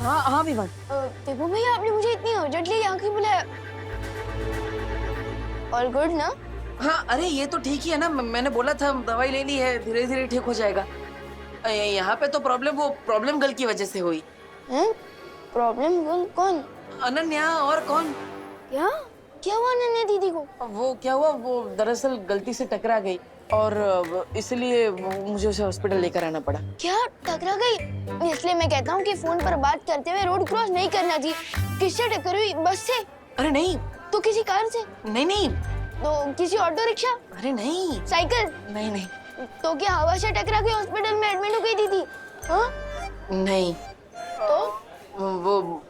हाँ हाँ विवान। देखो भैया, आपने मुझे इतनी अर्जेंटली यहाँ क्यों बुलाया? ऑल गुड ना? हाँ अरे ये तो ठीक ही है ना, मैंने बोला था दवाई ले ली है, धीरे धीरे ठीक हो जाएगा। यहाँ पे तो प्रॉब्लम गर्ल की वजह से हुई। हैं? प्रॉब्लम गर्ल कौन? अनन्या, और कौन? क्या क्या हुआ अनन्या दीदी को? वो क्या हुआ, वो दरअसल गलती से टकरा गई और इसलिए मुझे उसे हॉस्पिटल लेकर आना पड़ा। क्या टकरा गई? इसलिए मैं कहता हूँ कि फोन पर बात करते हुए रोड क्रॉस नहीं करना चाहिए। किससे टक्कर हुई? बस से? अरे नहीं। तो किसी कार से? नहीं नहीं। तो किसी ऑटो रिक्शा? अरे नहीं। साइकिल? नहीं नहीं। तो क्या हवा से टकरा के हॉस्पिटल में एडमिट हो गई दीदी? हाँ? नहीं। तो वो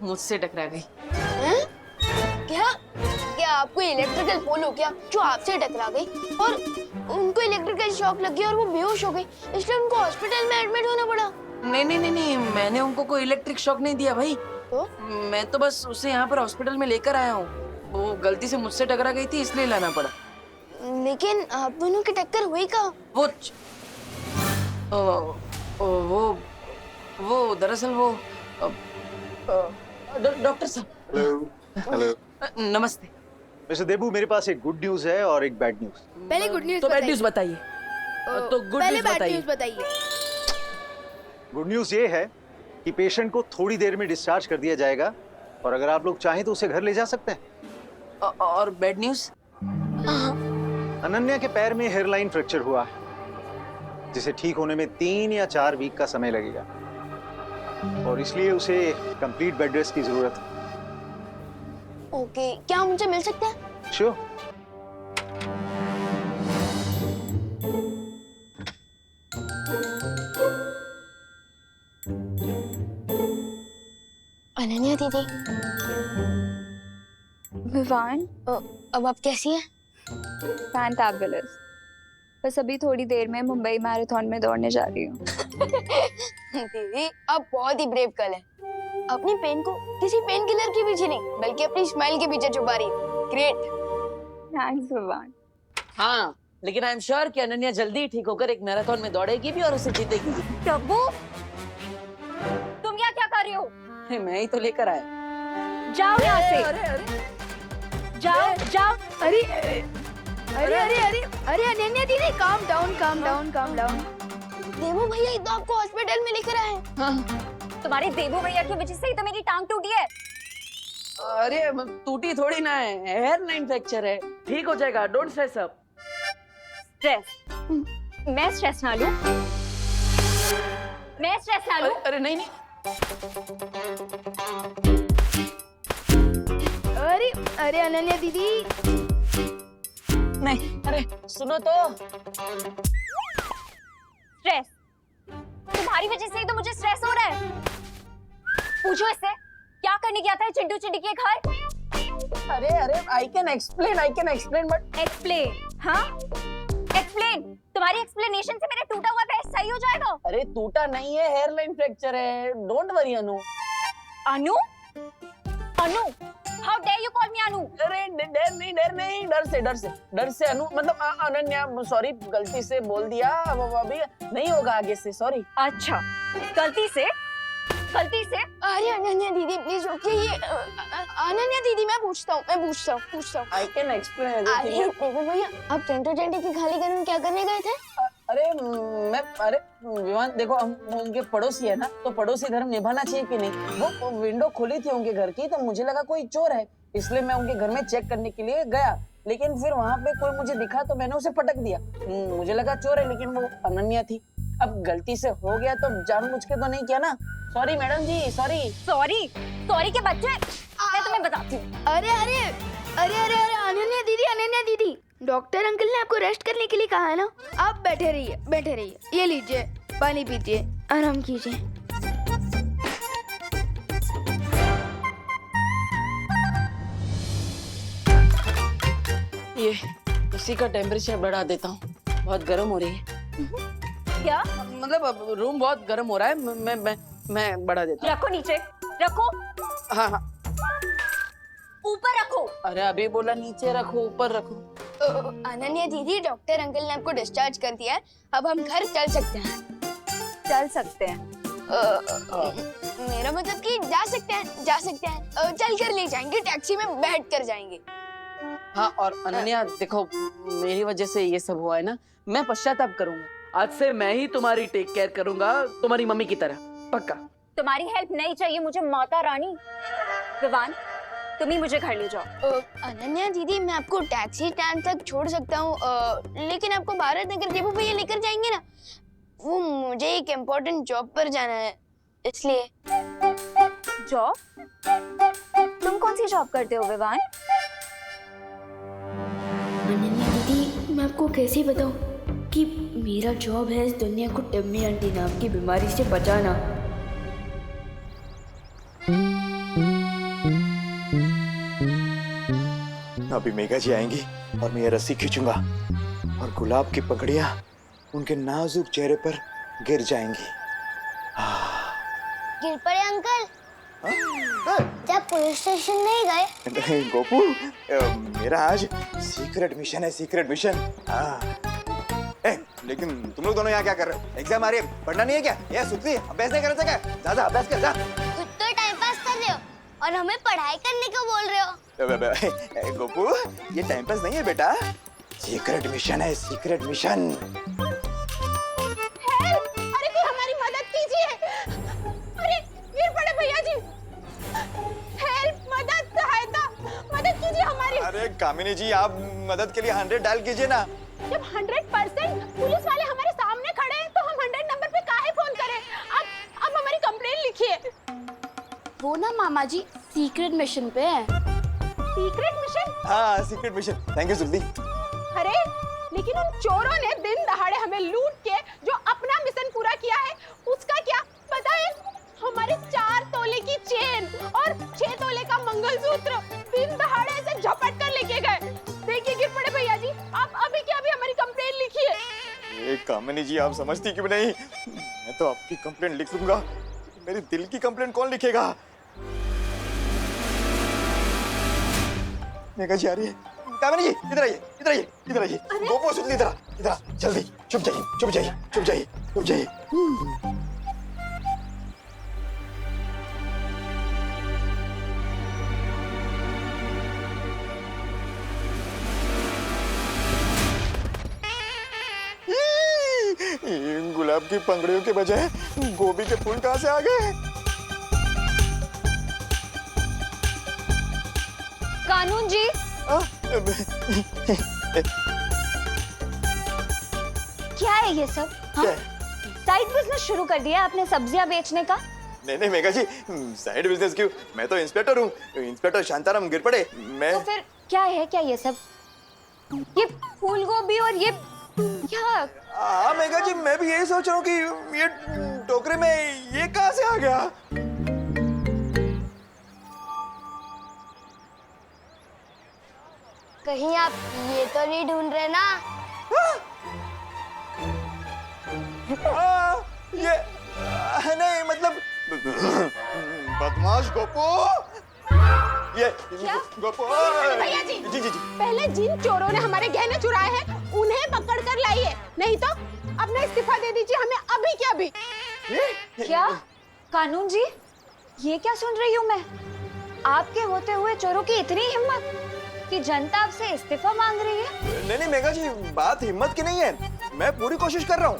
मुझसे टकरा गई। हैं? क्या क्या आपको इलेक्ट्रिकल पोल हो क्या जो आपसे टकरा गई और उनको इलेक्ट्रिकल शॉक लग गया और वो बेहोश हो गई, इसलिए उनको हॉस्पिटल में एडमिट होना पड़ा? नहीं नहीं नहीं नहीं, मैंने उनको कोई इलेक्ट्रिक शॉक नहीं दिया भाई। तो मैं तो बस उसे यहाँ पर हॉस्पिटल में लेकर आया हूँ। वो गलती से मुझसे टकरा गई थी इसलिए लाना पड़ा। लेकिन आप दोनों की टक्कर हुई कहाँ? वो दरअसल वो डॉक्टर साहब। हेलो हेलो नमस्ते। मिस्टर देबू, मेरे पास एक गुड न्यूज है और एक बैड न्यूज। पहले गुड न्यूज़ तो बैड न्यूज बताइए। तो गुड पहले न्यूज बैड बताइए। न्यूज़ बताइए। गुड न्यूज ये है कि पेशेंट को थोड़ी देर में डिस्चार्ज कर दिया जाएगा और अगर आप लोग चाहें तो उसे घर ले जा सकते हैं। और बैड न्यूज? अनन्या के पैर में हेयरलाइन फ्रैक्चर हुआ है, जिसे ठीक होने में 3 या 4 वीक का समय लगेगा और इसलिए उसे कंप्लीट बेड रेस्ट की जरूरत है। ओके, क्या हम उनसे मिल सकते हैं? श्योर। अनन्या दीदी, विवान, अब आप कैसी हैं? फैंटाबुलस। बस अभी थोड़ी देर में मुंबई मैराथन में दौड़ने जा रही हूँ। दीदी आप बहुत ही ब्रेव गर्ल हैं। अपनी पेन को किसी पेन किलर के पीछे नहीं बल्कि अपनी स्माइल के पीछे छुपा रही है। ग्रेट। थैंक्स विवान। हाँ लेकिन आई एम श्योर कि अनन्या जल्दी ही ठीक होकर एक मैराथन में दौड़ेगी भी और उसे जीतेगी भी। टब्बू, तुम यहाँ क्या कर रहे हो? अरे मैं ही तो लेकर आया। जाओ यहाँ से। अरे अरे जाओ जाओ। अरे अरे अरे अरे अरे अनन्या दीदी, calm down calm down calm down. देवू भैया ये तो आपको हॉस्पिटल में लेकर आए हैं। हाँ। तुम्हारे देवू भैया की वजह से ही तो मेरी टांग टूटी है। अरे टूटी थोड़ी ना है, हेयर लाइन फ्रैक्चर है, ठीक हो जाएगा, डोंट स्ट्रेस अप। स्ट्रेस? मैं स्ट्रेस ना लूं? मैं स्ट्रेस ना लूं? अरे नहीं नहीं। अरे अरे अनन्या दीदी, नहीं अरे सुनो तो। स्ट्रेस? तुम्हारी वजह से ही तो मुझे स्ट्रेस हो रहा है। पूछो इससे, क्या करने गया था चिंटू चिंटी के घर? अरे अरे I can explain but. Explain? हाँ एक्सप्लेन। तुम्हारी एक्सप्लेनेशन से मेरा टूटा हुआ पैर सही हो जाएगा? अरे टूटा नहीं है, हेयर लाइन फ्रैक्चर है, don't worry Anu. Anu? Anu? How dare you call me Anu? अरे डर से अनु, मतलब अनन्या, सॉरी गलती से बोल दिया, अब अभी नहीं होगा आगे से, सॉरी। अच्छा, गलती से? अरे अनन्या दीदी प्लीज रुकिए। ये अनन्या दीदी, मैं पूछता हूँ। आई कैन एक्सप्लेन अरे एवरीथिंग। देखो भैया, आप चिंटू चिंटी की खाली घर में क्या करने गए थे? अरे विवान देखो, हम उनके पड़ोसी है ना, तो पड़ोसी धर्म निभाना चाहिए कि नहीं। वो विंडो खुली थी उनके घर की, तो मुझे लगा कोई चोर है, इसलिए मैं उनके घर में चेक करने के लिए गया, लेकिन फिर वहाँ पे कोई मुझे दिखा तो मैंने उसे पटक दिया। मुझे लगा चोर है, लेकिन वो अनन्या थी। अब गलती से हो गया तो जानबूझ के तो नहीं किया ना, सॉरी मैडम जी, सॉरी। सॉरी के बच्चे, मैं तुम्हें बताती हूँ। अरे अरे अरे अरे अरे अनन्या दीदी, डॉक्टर अंकल ने आपको रेस्ट करने के लिए कहा है ना। आप बैठे रहिए। ये लीजिए, पानी पीजिए, आराम कीजिए। ये इसी का टेम्परेचर बढ़ा देता हूँ, बहुत गर्म हो रही है। क्या? मतलब अब रूम बहुत गर्म हो रहा है, मैं बढ़ा देता रखो नीचे, रखो। हूँ। हाँ हाँ ऊपर रखो। अरे अभी बोला नीचे रखो, ऊपर रखो। अनन्या दीदी, डॉक्टर अंकल ने आपको डिस्चार्ज कर दिया है, अब हम घर चल सकते हैं। चल सकते हैं? मेरा मतलब कि जा सकते हैं, चल कर ले जाएंगे, टैक्सी में बैठ कर जाएंगे। हाँ, और अनन्या देखो, मेरी वजह से ये सब हुआ है ना, मैं पश्चाताप करूंगा। आज से मैं ही तुम्हारी टेक केयर करूंगा, तुम्हारी मम्मी की तरह, पक्का। तुम्हारी हेल्प नहीं चाहिए मुझे माता रानी। विवान, तुम ही मुझे घर ले जाओ। अनन्या दीदी, मैं आपको टैक्सी स्टैंड तक छोड़ सकता हूँ, लेकिन आपको भारत नगर देबू भैया लेकर जाएंगे ना, वो मुझे एक इम्पोर्टेंट जॉब पर जाना है, इसलिए। जॉब? तुम कौन सी जॉब करते हो विवान? अनन्या दीदी, मैं आपको कैसे बताऊं कि मेरा जॉब है इस दुनिया को टम्मी आंटी नाम की बीमारी से बचाना। अभी मेघा जी आएंगी और मैं ये रस्सी खींचूंगा और गुलाब की पकड़ियां उनके नाजुक चेहरे पर गिर जाएंगी। गिर पड़े अंकल? जब पुलिस स्टेशन नहीं गए? नहीं गोपू, मेरा आज सीक्रेट मिशन है, सीक्रेट मिशन। लेकिन तुम लोग दोनों यहाँ क्या कर रहे हो? एग्जाम आ रही है, पढ़ना नहीं है क्या? ये सुखी अभ्यास नहीं कर रहे थे क्या? जा अभ्यास कर जा। खुद तो टाइम पास कर रहे हो और हमें पढ़ाई करने को बोल रहे हो। गोपू, ये टाइम पास नहीं है बेटा, सीक्रेट मिशन है, सीक्रेट मिशन। अरे कोई हमारी मदद कीजिए। अरे गिर पड़े भैया जी। हेल्प, मदद, सहायता, मदद कीजिए हमारी। अरे कामिनी जी, आप मदद के लिए 100 डायल कीजिए ना। जब 100% पुलिस वाले हमारे सामने खड़े हैं तो हम 100 नंबर पे काहे फोन करें? अब हमारी कंप्लेंट लिखिए। वो ना मामा जी सीक्रेट मिशन पे है। Secret mission? हाँ, secret mission. Thank you Suldi. अरे लेकिन उन चोरों ने दिन दहाड़े हमें लूट के जो अपना मिशन पूरा किया है, उसका क्या पता है? हमारे 4 तोले की चेन और 6 तोले का मंगलसूत्र दिन दहाड़े ऐसे झपट कर लेके गए। देखिए गिर पड़े भैया जी, आप अभी के अभी हमारी कंप्लेंट लिखिए। कामिनी जी, आप समझती क्यों नहीं? मैं तो आपकी कंप्लेंट लिख लूंगा, मेरी दिल की कंप्लेंट कौन लिखेगा? मेघा जी आ रही है। कामिनी जी, इधर आइए, इधर आइए, इधर आइए। गोपू सुन, इधर इधर जल्दी। चुप जाइए, चुप जाइए, चुप जाइए, चुप जाइए। गुलाब की पंखुड़ियों के बजाय गोभी के फूल कहाँ से आ गए? कानून जी, क्या है ये सब? साइड बिजनेस शुरू कर दिया आपने सब्जियां बेचने का? नहीं मेघा जी, साइड बिजनेस क्यों? मैं तो इंस्पेक्टर हूँ, इंस्पेक्टर शांताराम गिर पड़े। मैं तो फिर क्या है, क्या ये सब? ये फूल गोभी और ये क्या? हाँ मेघा जी, मैं भी यही सोच रहा हूँ कि ये टोकरे में ये कहाँ से आ गया? कहीं आप ये तो नहीं ढूंढ रहे ना? ये नहीं, मतलब बदमाश गोपू। ये गोपू। भैया जी, जी जी जी। पहले जिन चोरों ने हमारे गहने चुराए हैं उन्हें पकड़ कर लाइए, नहीं तो अपना इस्तीफा दे दीजिए हमें अभी के अभी। क्या? कानून जी, ये क्या सुन रही हूँ मैं? आपके होते हुए चोरों की इतनी हिम्मत कि जनता आपसे इस्तीफा मांग रही है? नहीं मेघा जी, बात हिम्मत की नहीं है, मैं पूरी कोशिश कर रहा हूँ।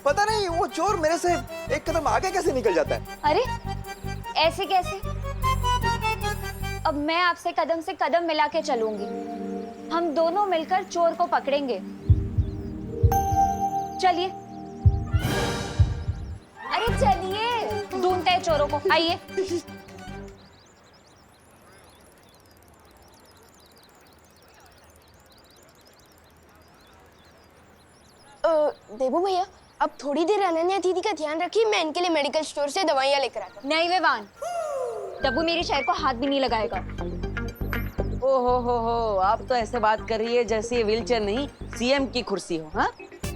पता नहीं वो चोर मेरे से एक कदम आगे कैसे निकल जाता है। अरे ऐसे कैसे? अब मैं आपसे कदम से कदम मिला के चलूंगी, हम दोनों मिलकर चोर को पकड़ेंगे। चलिए, अरे चलिए, ढूंढते हैं चोरों को, आइए। देबू भैया, अब थोड़ी देर अनन्या दीदी का ध्यान रखिए, मैं इनके लिए मेडिकल स्टोर से दवाइयाँ लेकर आता हूँ। नहीं विवान, डब्बू मेरी शहर को हाथ भी नहीं लगाएगा। ओ हो, आप तो ऐसे बात कर रही है जैसे ये व्हीलचेयर नहीं सीएम की कुर्सी हो। हाँ,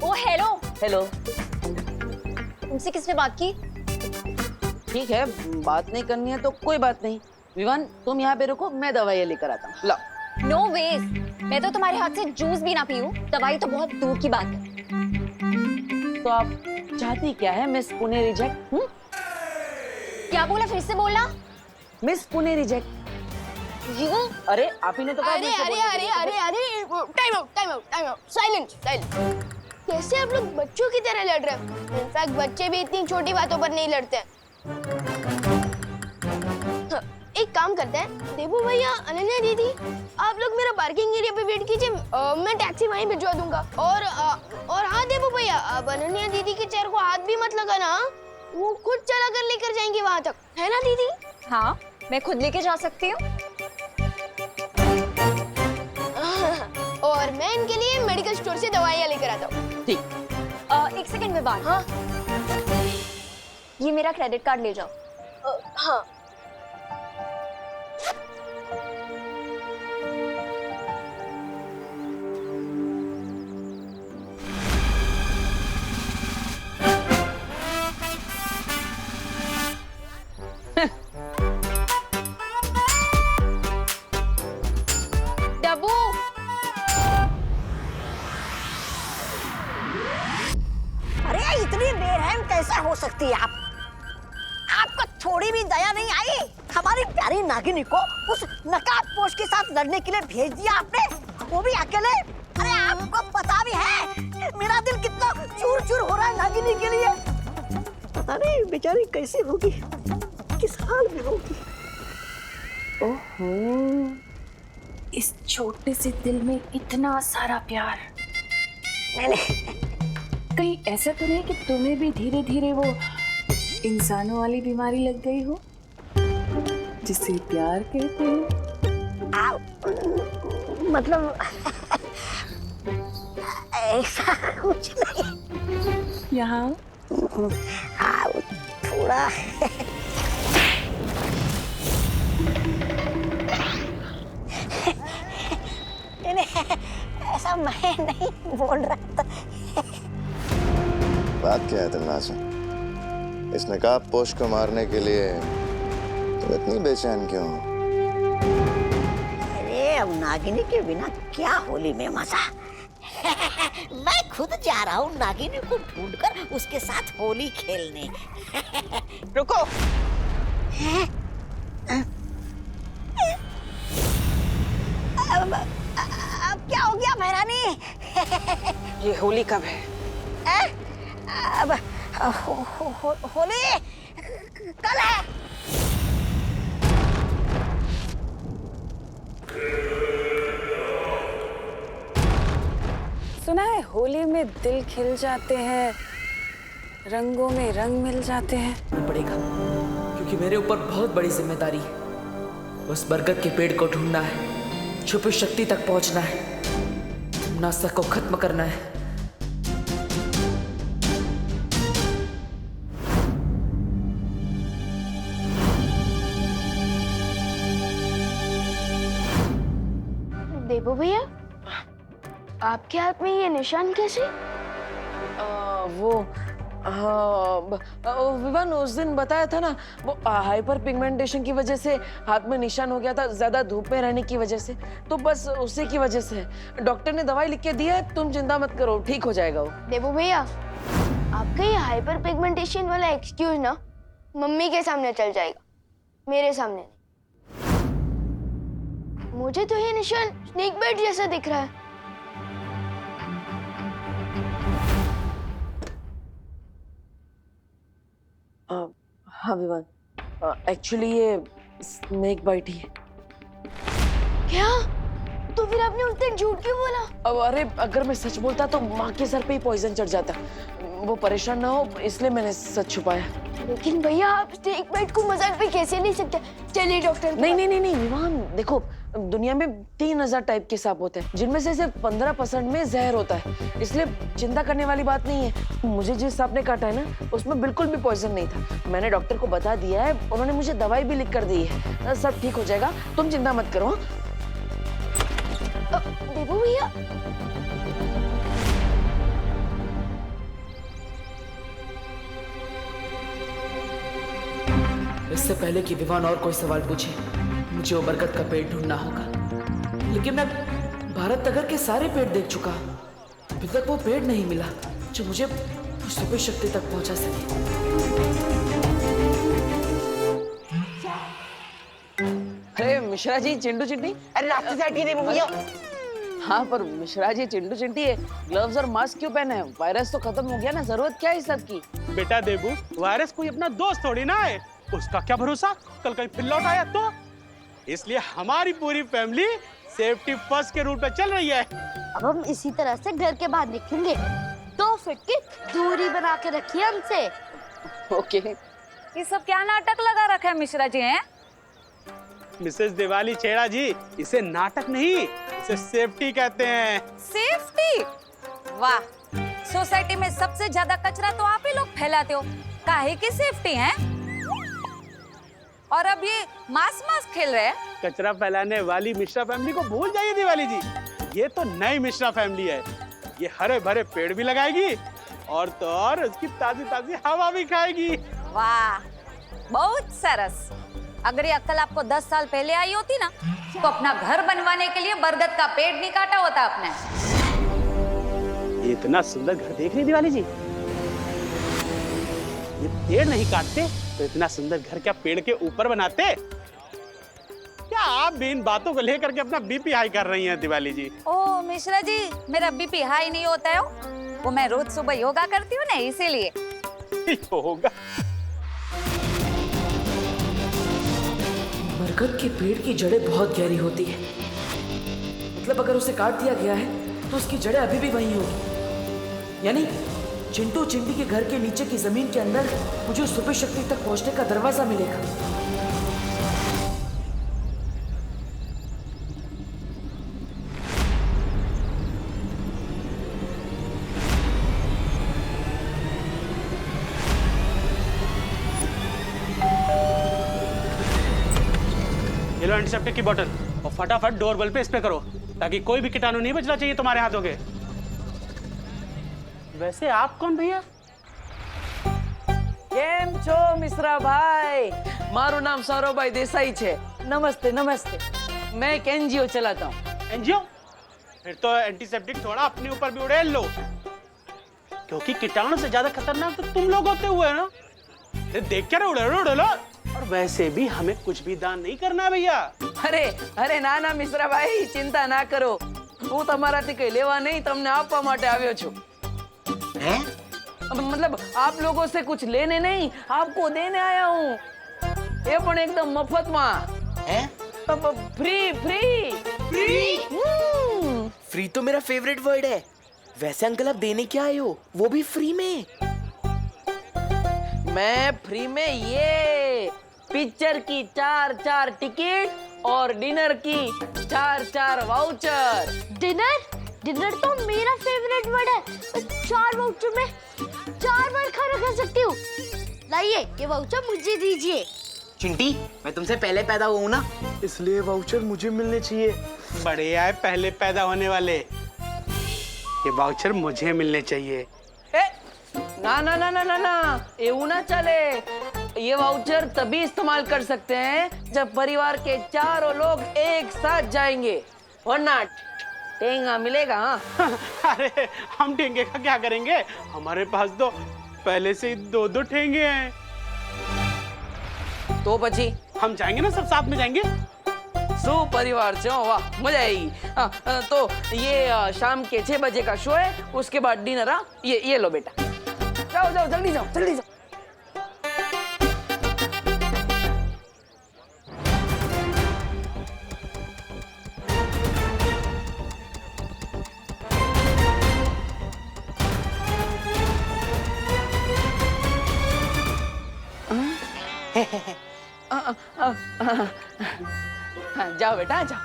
ओ हेलो हेलो। तुमसे किसने बात की? ठीक है, बात नहीं करनी है तो कोई बात नहीं। विवान, तुम यहाँ पे रुको, मैं दवाइयाँ लेकर आता हूँ। लाओ। नो वेज, मैं तो तुम्हारे हाथ से जूस भी ना पीऊं, दवाई तो बहुत दूर की बात है। तो आप चाहती क्या है मिस पुणे रिजेक्ट? क्या बोला, फिर से बोलना। Miss Pune reject. यू अरे आप ही ने तो कहा अरे मिस से अरे बोलने के अरे लिए। अरे अरे time out time out time out, silent silent. कैसे आप लोग बच्चों की तरह लड़ रहे हो? इनफैक्ट बच्चे भी इतनी छोटी बातों पर नहीं लड़ते हैं। हाँ, एक काम करते हैं, देबू भैया, अनन्या दीदी, आप लोग मेरा पार्किंग एरिया पे वेट कीजिए, मैं टैक्सी वहीं भिजवा दूंगा। और हाँ देबू भैया, अब अनन्या दीदी के चेयर को हाथ भी मत लगाना, वो खुद चला कर लेकर जाएंगी वहां तक, है ना दीदी? हाँ, मैं खुद लेके जा सकती हूँ। और मैं इनके लिए मेडिकल स्टोर से दवाइयाँ लेकर आता हूँ। ठीक। एक सेकंड विवान। हाँ ये मेरा क्रेडिट कार्ड ले जाओ। हाँ। डब्बू, अरे इतनी बेरहम कैसे हो सकती है आप? आपको थोड़ी भी दया नहीं आई? हमारी प्यारी नागिनी को उस नकाबपोश के साथ लड़ने के लिए भेज दिया आपने, वो भी अकेले। अरे आपको पता भी है मेरा दिल कितना चूर चूर हो रहा है नागिनी के लिए। पता नहीं बेचारी कैसी होगी, किस हाल में होगी। ओहो, इस छोटे से दिल में इतना सारा प्यार। कहीं ऐसा तो नहीं कि तुम्हें भी धीरे धीरे वो इंसानों वाली बीमारी लग गई हो जिसे प्यार कहते हैं? मतलब ऐसा कुछ नहीं। यहाँ थोड़ा ऐसा मैं नहीं बोल रहा था। बात क्या है तन्नाज़? इस नकाबपोश को मारने के लिए तुम इतनी बेचैन क्यों हो? अरे अब नागिनी के बिना क्या होली में मजा। मैं खुद जा रहा हूँ नागिनी को ढूंढकर उसके साथ होली खेलने। रुको। अब क्या हो गया महारानी? ये होली कब है? अब होली कल है। सुना है होली में दिल खिल जाते हैं, रंगों में रंग मिल जाते हैं। पड़ेगा क्योंकि मेरे ऊपर बहुत बड़ी जिम्मेदारी है। उस बरगद के पेड़ को ढूंढना है, छुपी शक्ति तक पहुंचना है, नासक को खत्म करना है। देबू भैया, आपके हाथ में ये निशान कैसे? विवान उस दिन बताया था ना, वो हाइपर पिगमेंटेशन की वजह से हाथ में निशान हो गया था, ज्यादा धूप में रहने की वजह से, तो बस उसी की वजह से। डॉक्टर ने दवाई लिख के दी है, तुम चिंता मत करो, ठीक हो जाएगा वो। देबू भैया, आपका ये हाइपर पिगमेंटेशन वाला एक्सक्यूज ना मम्मी के सामने चल जाएगा, मेरे सामने नहीं। मुझे तो ये निशान स्नेक बाइट जैसा दिख रहा है। हाँ विवान, एक्चुअली ये स्नेक बाइट ही है। क्या? तो फिर आपने उस दिन झूठ क्यों बोला? अब अरे अगर मैं सच बोलता तो माँ के सर पे ही पॉइजन चढ़ जाता, वो परेशान ना हो इसलिए मैंने सच छुपाया। लेकिन भैया आप स्नेक बाइट को मजाक में कैसे ले सकते? चलिए डॉक्टर। नहीं विवान, देखो दुनिया में 3000 टाइप के सांप होते हैं, जिनमें से सिर्फ 15% में जहर होता है, इसलिए चिंता करने वाली बात नहीं है। मुझे जिस सांप ने काटा है ना, उसमें बिल्कुल भी पॉइजन नहीं था। मैंने डॉक्टर को बता दिया है, उन्होंने मुझे दवाई भी लिख कर दी है, सब ठीक हो जाएगा, तुम चिंता मत करो। देबू भैया, इससे पहले कि विवान और कोई सवाल पूछे, मुझे वो बरगद का पेड़ ढूंढना होगा। लेकिन मैं भारत नगर के सारे पेड़ देख चुका, अभी तक वो पेड़ नहीं मिला जो मुझे वो सुपर शक्ति तक पहुंचा सके। अरे मिश्रा जी, चिंटू चिंटी, अरे रास्ते से हटिए देबू भैया। हाँ पर मिश्रा जी, चिंटू चिंटी है, ग्लव्स और मास्क क्यों पहने हैं? वायरस तो खत्म हो गया ना, जरूरत क्या है इस सब की? बेटा देबू, वायरस कोई अपना दोस्त थोड़ी ना है, उसका क्या भरोसा कल कहीं फिर लौट आया तो। इसलिए हमारी पूरी फैमिली सेफ्टी फर्स्ट के रूट पे चल रही है। अब हम इसी तरह से घर के बाहर निकलेंगे। 2 फीट की दूरी बना के रखिए हमसे। ओके। ये सब क्या नाटक लगा रखा है मिश्रा जी हैं? मिसेस दिवाली छेड़ा जी, इसे नाटक नहीं, इसे सेफ्टी कहते हैं। सेफ्टी? वाह, सोसाइटी में सबसे ज्यादा कचरा तो आप ही लोग फैलाते हो, काहे की सेफ्टी है? और अब ये मास खेल रहे हैं। कचरा फैलाने वाली मिश्रा फैमिली को भूल जाइए दिवाली जी, ये तो नई मिश्रा फैमिली है। ये हरे भरे पेड़ भी लगाएगी और तो और उसकी ताजी ताजी हवा भी खाएगी। वाह, बहुत सरस। अगर ये अक्ल आपको 10 साल पहले आई होती ना, तो अपना घर बनवाने के लिए बरगद का पेड़ नहीं काटा होता आपने। ये इतना सुंदर घर देख रही दिवाली जी, ये पेड़ नहीं काटते तो इतना सुंदर घर क्या पेड़ के ऊपर बनाते? क्या आप भी इन बातों को लेकर के अपना बीपी हाई कर रही हैं दिवाली जी? ओ मिश्रा जी, मेरा बीपी हाई नहीं होता है, वो मैं रोज सुबह योगा करती हूँ ना, इसीलिए। योगा? बरगद के पेड़ की जड़ें बहुत गहरी होती है, मतलब अगर उसे काट दिया गया है तो उसकी जड़ें अभी भी वहीं होगी। यानी चिंटू चिंटी के घर के नीचे की जमीन के अंदर मुझे उस सुपर शक्ति तक पहुंचने का दरवाजा मिलेगा। ये लो एंटीसेप्टिक की बोतल और फटाफट डोरबेल पे स्प्रे करो ताकि कोई भी कीटाणु नहीं बचना चाहिए तुम्हारे हाथों के। वैसे आप कौन भैया? केम छो मिश्रा भाई? मारू नाम सौरभभाई देसाई छे। नमस्ते नमस्ते। मैं एक एनजीओ चलाता हूँ। एनजीओ? फिर तो एंटीसेप्टिक थोड़ा अपने ऊपर भी उड़ेल लो, क्योंकि कीटाणु से ज्यादा खतरनाक तो तुम लोग होते हुए ना। देख क्या उड़े लो। और वैसे भी हमें कुछ भी दान नहीं करना भैया। अरे अरे ना ना मिश्रा भाई, चिंता ना करो, હું તમારાથી કઈ લેવા નહીં, તમને આપવા માટે આવ્યો છું। हैं? मतलब आप लोगों से कुछ लेने नहीं, आपको देने आया हूँ। ये पण एकदम मफत में। हैं? Free free free. फ्री तो मेरा फेवरेट वर्ड है। वैसे अंकल आप देने क्या आए हो, वो भी फ्री में? मैं फ्री में ये पिक्चर की 4 टिकट और डिनर की 4 वाउचर। डिनर तो मेरा फेवरेट वर्ड है। 4 वाउचर में 4 बार खाना खा सकती हूँ। लाइए, ये वाउचर मुझे दीजिए। चिंटी, मैं तुमसे पहले पैदा हुआ हूँ ना, इसलिए वाउचर मुझे मिलने चाहिए। बढ़िया है, पहले पैदा होने वाले, ये वाउचर मुझे मिलने चाहिए। ना ना ना ना ना ना, એવું ना चले। ये वाउचर तभी इस्तेमाल कर सकते हैं जब परिवार के चारों लोग एक साथ जाएंगे, वरना टेंगा मिलेगा। हाँ। अरे हम ठेंगे का क्या करेंगे, हमारे पास तो पहले से ही 2 ठेंगे हैं। तो पची हम जाएंगे ना, सब साथ में जाएंगे। सो परिवार से, वाह मजा आएगी। तो ये शाम के 6 बजे का शो है, उसके बाद डिनर। हाँ, ये लो बेटा, जाओ जाओ जल्दी जाओ जल्दी जाओ। जाओ बेटा जाओ।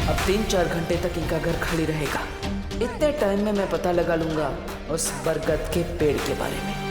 अब 3-4 घंटे तक इनका घर खाली रहेगा। इतने टाइम में मैं पता लगा लूंगा उस बरगद के पेड़ के बारे में।